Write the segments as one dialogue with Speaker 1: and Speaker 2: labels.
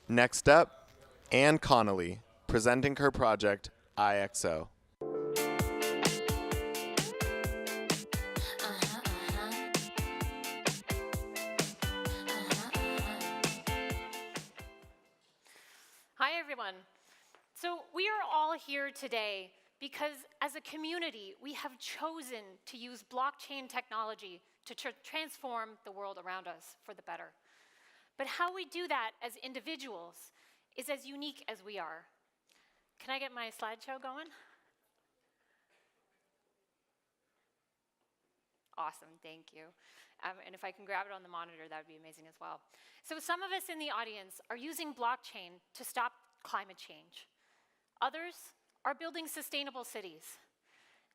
Speaker 1: Next up, Anne Connelly, presenting her project, IXO.
Speaker 2: Hi, everyone. So we are all here today because as a community, we have chosen to use blockchain technology to transform the world around us for the better. But how we do that as individuals is as unique as we are. Can I get my slideshow going? Awesome, thank you. And if I can grab it on the monitor, that would be amazing as well. So some of us in the audience are using blockchain to stop climate change. Others are building sustainable cities.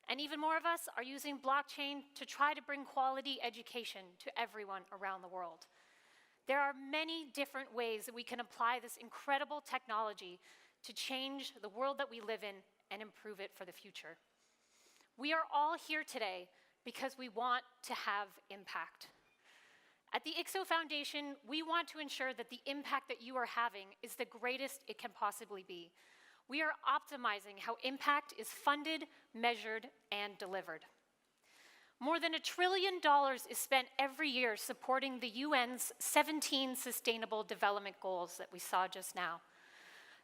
Speaker 2: And even more of us are using blockchain to try to bring quality education to everyone around the world. There are many different ways that we can apply this incredible technology to change the world that we live in and improve it for the future. We are all here today because we want to have impact. At the IXO Foundation, we want to ensure that the impact that you are having is the greatest it can possibly be. We are optimizing how impact is funded, measured, and delivered. More than $1 trillion is spent every year supporting the UN's 17 Sustainable Development Goals that we saw just now.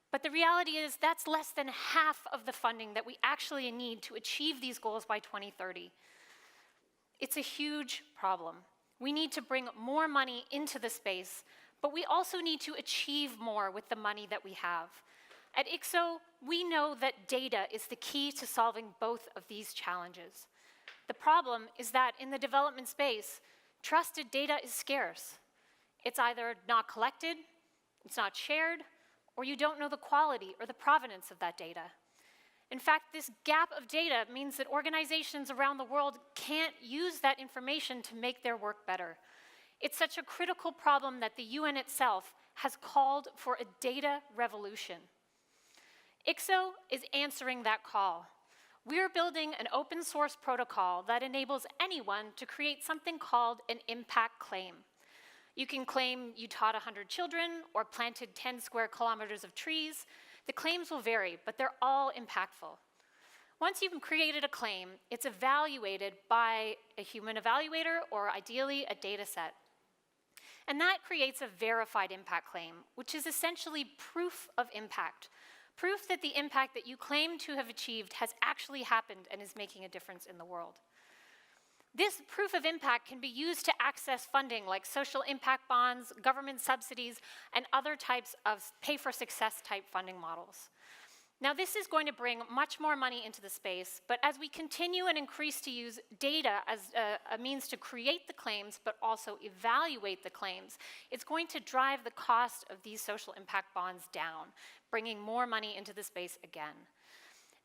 Speaker 2: But the reality is that's less than half of the funding that we actually need to achieve these goals by 2030. It's a huge problem. We need to bring more money into the space, but we also need to achieve more with the money that we have. At IXO, we know that data is the key to solving both of these challenges. The problem is that in the development space, trusted data is scarce. It's either not collected, it's not shared, or you don't know the quality or the provenance of that data. In fact, this gap of data means that organizations around the world can't use that information to make their work better. It's such a critical problem that the UN itself has called for a data revolution. IXO is answering that call. We're building an open source protocol that enables anyone to create something called an impact claim. You can claim you taught 100 children or planted 10 square kilometers of trees. The claims will vary, but they're all impactful. Once you've created a claim, it's evaluated by a human evaluator or ideally a data set. And that creates a verified impact claim, which is essentially proof of impact. Proof that the impact that you claim to have achieved has actually happened and is making a difference in the world. This proof of impact can be used to access funding like social impact bonds, government subsidies, and other types of pay-for-success type funding models. Now, this is going to bring much more money into the space, but as we continue and increase to use data as a means to create the claims, but also evaluate the claims, it's going to drive the cost of these social impact bonds down, bringing more money into the space again.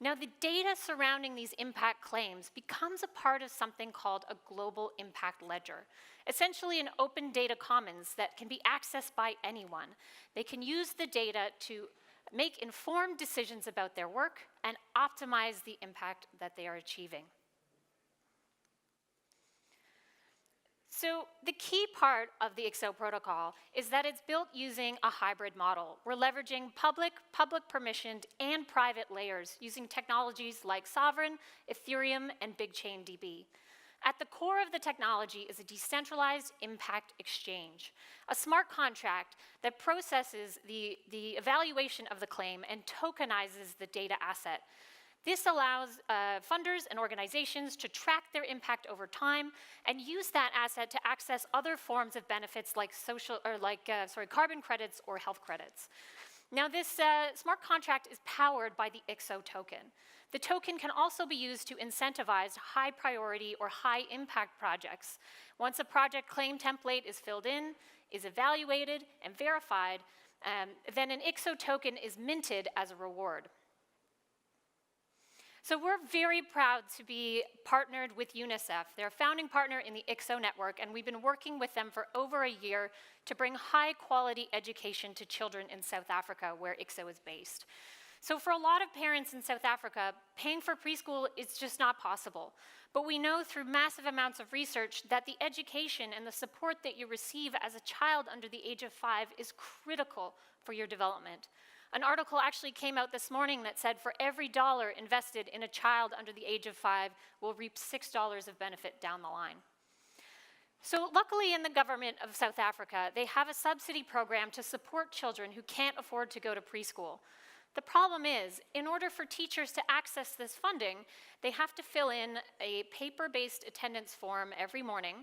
Speaker 2: Now, the data surrounding these impact claims becomes a part of something called a global impact ledger, essentially an open data commons that can be accessed by anyone. They can use the data to make informed decisions about their work and optimize the impact that they are achieving. So the key part of the IXO protocol is that it's built using a hybrid model. We're leveraging public permissioned, and private layers using technologies like Sovereign, Ethereum, and BigChainDB. At the core of the technology is a decentralized impact exchange, a smart contract that processes the evaluation of the claim and tokenizes the data asset. This allows funders and organizations to track their impact over time and use that asset to access other forms of benefits like carbon credits or health credits. Now, this smart contract is powered by the IXO token. The token can also be used to incentivize high priority or high impact projects. Once a project claim template is filled in, is evaluated, and verified, then an IXO token is minted as a reward. So we're very proud to be partnered with UNICEF. They're a founding partner in the IXO network, and we've been working with them for over a year to bring high-quality education to children in South Africa, where IXO is based. So for a lot of parents in South Africa, paying for preschool is just not possible. But we know through massive amounts of research that the education and the support that you receive as a child under the age of 5 is critical for your development. An article actually came out this morning that said for every dollar invested in a child under the age of 5 will reap $6 of benefit down the line. So luckily in the government of South Africa, they have a subsidy program to support children who can't afford to go to preschool. The problem is, in order for teachers to access this funding, they have to fill in a paper-based attendance form every morning,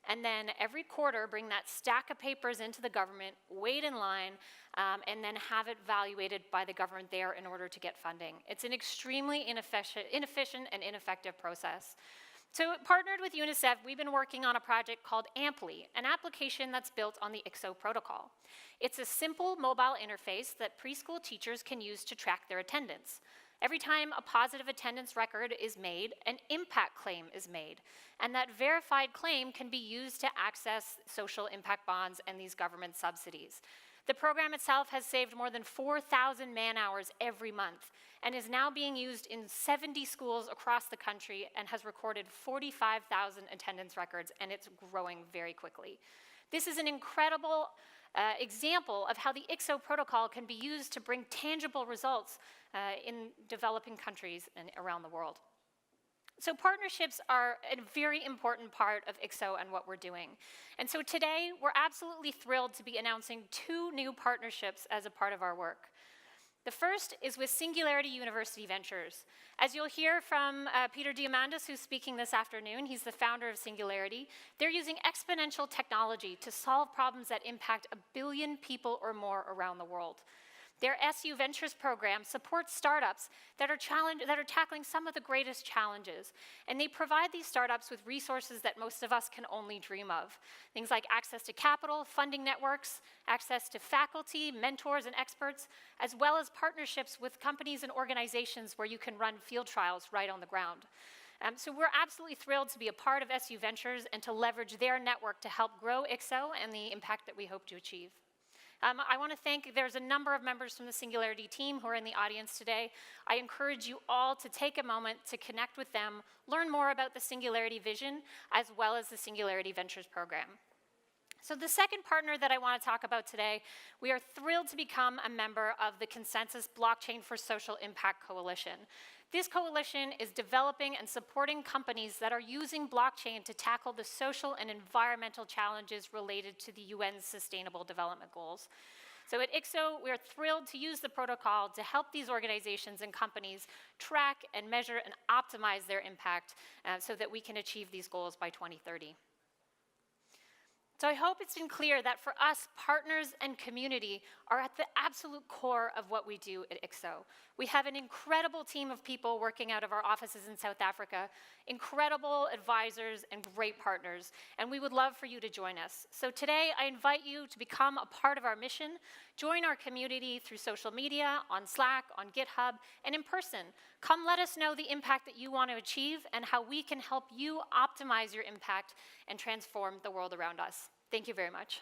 Speaker 2: and then every quarter bring that stack of papers into the government, wait in line, and then have it evaluated by the government there in order to get funding. It's an extremely inefficient and ineffective process. So partnered with UNICEF, we've been working on a project called Amply, an application that's built on the ICSO protocol. It's a simple mobile interface that preschool teachers can use to track their attendance. Every time a positive attendance record is made, an impact claim is made, and that verified claim can be used to access social impact bonds and these government subsidies. The program itself has saved more than 4,000 man-hours every month and is now being used in 70 schools across the country and has recorded 45,000 attendance records, and it's growing very quickly. This is an incredible example of how the ICSO protocol can be used to bring tangible results in developing countries and around the world. So partnerships are a very important part of ICSO and what we're doing. And so today, we're absolutely thrilled to be announcing 2 new partnerships as a part of our work. The first is with Singularity University Ventures. As you'll hear from Peter Diamandis, who's speaking this afternoon, he's the founder of Singularity. They're using exponential technology to solve problems that impact 1 billion people or more around the world. Their SU Ventures program supports startups that are tackling some of the greatest challenges. And they provide these startups with resources that most of us can only dream of. Things like access to capital, funding networks, access to faculty, mentors, and experts, as well as partnerships with companies and organizations where you can run field trials right on the ground. So we're absolutely thrilled to be a part of SU Ventures and to leverage their network to help grow ICSO and the impact that we hope to achieve. I want to thank, there's a number of members from the Singularity team who are in the audience today. I encourage you all to take a moment to connect with them, learn more about the Singularity vision, as well as the Singularity Ventures program. So the second partner that I want to talk about today, we are thrilled to become a member of the Consensys Blockchain for Social Impact Coalition. This coalition is developing and supporting companies that are using blockchain to tackle the social and environmental challenges related to the UN's Sustainable Development Goals. So at ICSO, we're thrilled to use the protocol to help these organizations and companies track and measure and optimize their impact so that we can achieve these goals by 2030. So I hope it's been clear that for us, partners and community are at the absolute core of what we do at ICSO. We have an incredible team of people working out of our offices in South Africa, incredible advisors and great partners, and we would love for you to join us. So today, I invite you to become a part of our mission, join our community through social media, on Slack, on GitHub, and in person. Come let us know the impact that you want to achieve and how we can help you optimize your impact and transform the world around us. Thank you very much.